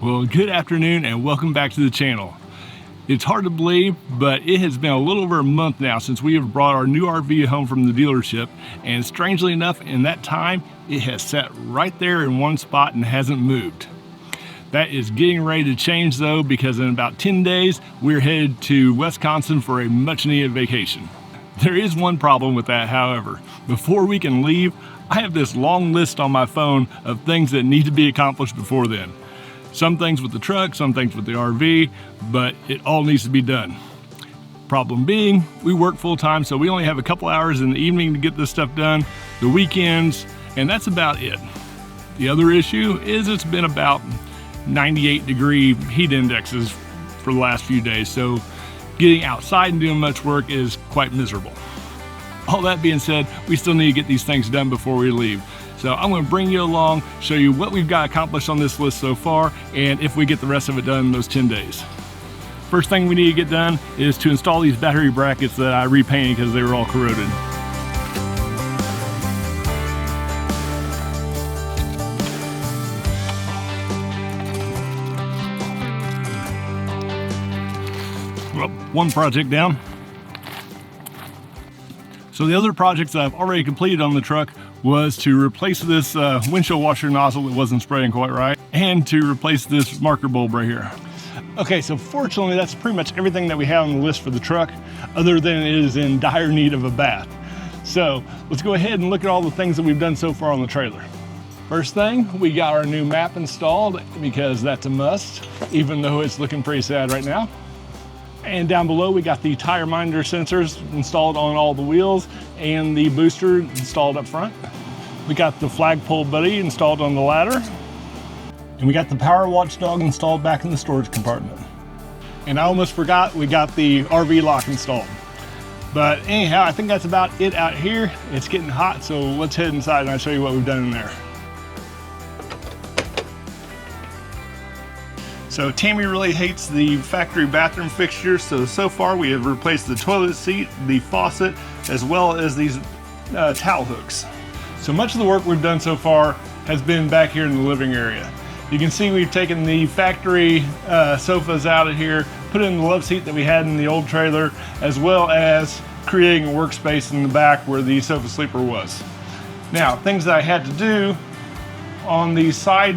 Well, good afternoon and welcome back to the channel. It's hard to believe, but it has been a little over a month now since we have brought our new RV home from the dealership, and strangely enough, in that time, it has sat right there in one spot and hasn't moved. That is getting ready to change though, because in about 10 days, we're headed to Wisconsin for a much needed vacation. There is one problem with that, however. Before we can leave, I have this long list on my phone of things that need to be accomplished before then. Some things with the truck, some things with the RV, but it all needs to be done. Problem being, we work full time, so we only have a couple hours in the evening to get this stuff done, the weekends, and that's about it. The other issue is it's been about 98-degree heat indexes for the last few days, so getting outside and doing much work is quite miserable. All that being said, we still need to get these things done before we leave. So I'm going to bring you along, show you what we've got accomplished on this list so far, and if we get the rest of it done in those 10 days. First thing we need to get done is to install these battery brackets that I repainted because they were all corroded. Well, one project down. So the other projects that I've already completed on the truck was to replace this windshield washer nozzle that wasn't spraying quite right, and to replace this marker bulb right here. Okay, so fortunately that's pretty much everything that we have on the list for the truck, other than it is in dire need of a bath. So let's go ahead and look at all the things that we've done so far on the trailer. First thing, we got our new map installed because that's a must, even though it's looking pretty sad right now. And down below, we got the tire monitor sensors installed on all the wheels and the booster installed up front. We got the flagpole buddy installed on the ladder. And we got the power watchdog installed back in the storage compartment. And I almost forgot, we got the RV lock installed. But anyhow, I think that's about it out here. It's getting hot, so let's head inside and I'll show you what we've done in there. So Tammy really hates the factory bathroom fixtures, so far we have replaced the toilet seat, the faucet, as well as these towel hooks. So much of the work we've done so far has been back here in the living area. You can see we've taken the factory sofas out of here, put in the love seat that we had in the old trailer, as well as creating a workspace in the back where the sofa sleeper was. Now, things that I had to do on the side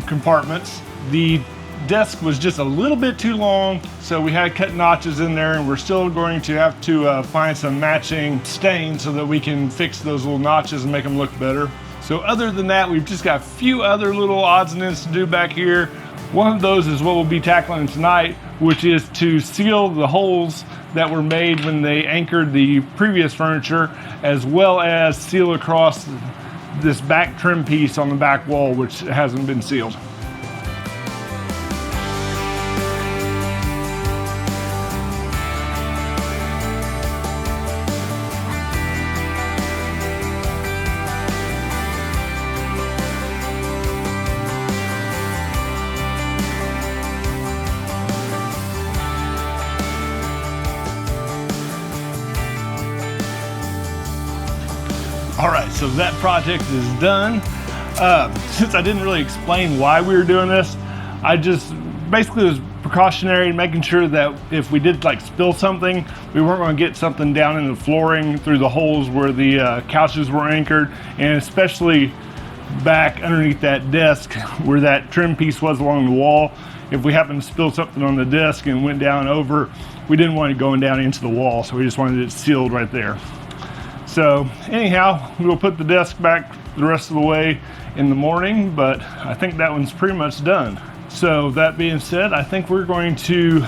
compartments, the desk was just a little bit too long, so we had to cut notches in there, and we're still going to have to find some matching stains so that we can fix those little notches and make them look better. So other than that, we've just got a few other little odds and ends to do back here. One of those is what we'll be tackling tonight, which is to seal the holes that were made when they anchored the previous furniture, as well as seal across this back trim piece on the back wall, which hasn't been sealed. All right, so that project is done. Since I didn't really explain why we were doing this, I just basically was precautionary, making sure that if we did like spill something, we weren't going to get something down in the flooring through the holes where the couches were anchored, and especially back underneath that desk where that trim piece was along the wall. If we happened to spill something on the desk and went down over, we didn't want it going down into the wall, so we just wanted it sealed right there. So anyhow, we'll put the desk back the rest of the way in the morning, but I think that one's pretty much done. So that being said, I think we're going to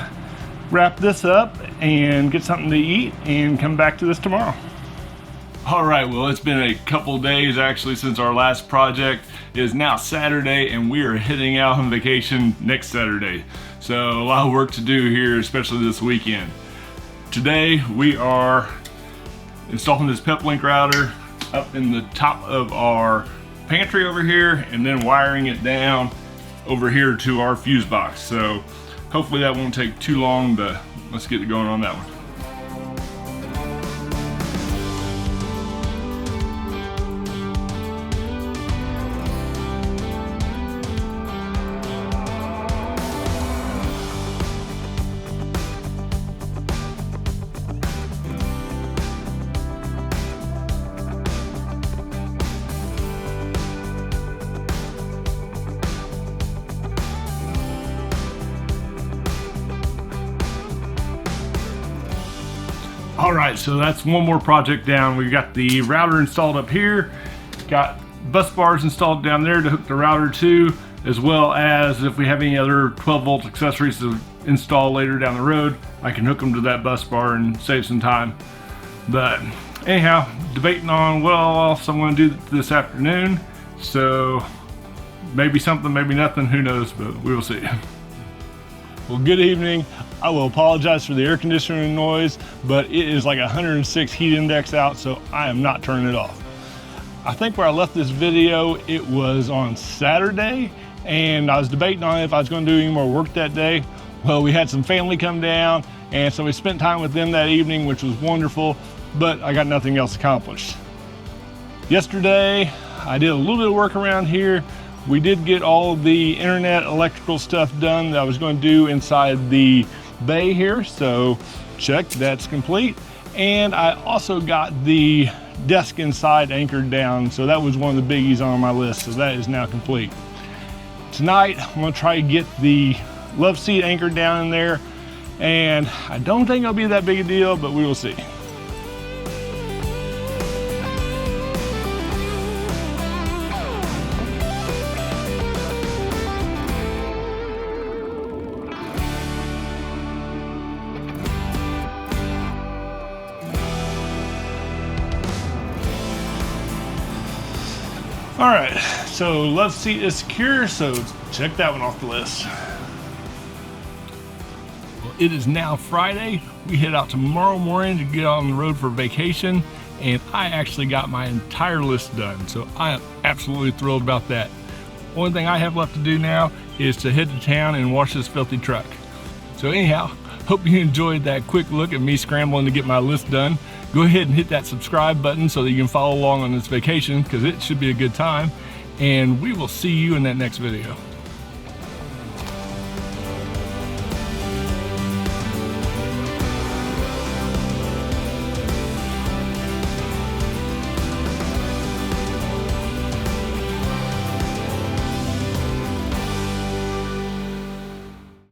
wrap this up and get something to eat and come back to this tomorrow. All right, well, it's been a couple days actually since our last project. It is now Saturday and we are heading out on vacation next Saturday. So a lot of work to do here, especially this weekend. Today we are installing this PepLink router up in the top of our pantry over here, and then wiring it down over here to our fuse box. So hopefully that won't take too long, but let's get going on that one. All right, so that's one more project down. We've got the router installed up here, got bus bars installed down there to hook the router to, as well as if we have any other 12-volt accessories to install later down the road, I can hook them to that bus bar and save some time. But anyhow, debating on what else I'm going to do this afternoon. So maybe something, maybe nothing, who knows, but we will see. Well, good evening. I will apologize for the air conditioner noise, but it is like 106 heat index out, so I am not turning it off. I think where I left this video, it was on Saturday, and I was debating on if I was going to do any more work that day. Well, we had some family come down, and so we spent time with them that evening, which was wonderful, but I got nothing else accomplished. Yesterday, I did a little bit of work around here. We did get all of the internet electrical stuff done that I was going to do inside the bay here, so check, that's complete. And I also got the desk inside anchored down, so that was one of the biggies on my list, so that is now complete. Tonight, I'm going to try to get the love seat anchored down in there, and I don't think it'll be that big a deal, but we will see. All right, so love seat is secure, so check that one off the list. Well, it is now Friday. We head out tomorrow morning to get on the road for vacation, and I actually got my entire list done, so I am absolutely thrilled about that. Only thing I have left to do now is to head to town and wash this filthy truck. So anyhow, hope you enjoyed that quick look at me scrambling to get my list done. Go ahead and hit that subscribe button so that you can follow along on this vacation, because it should be a good time. And we will see you in that next video.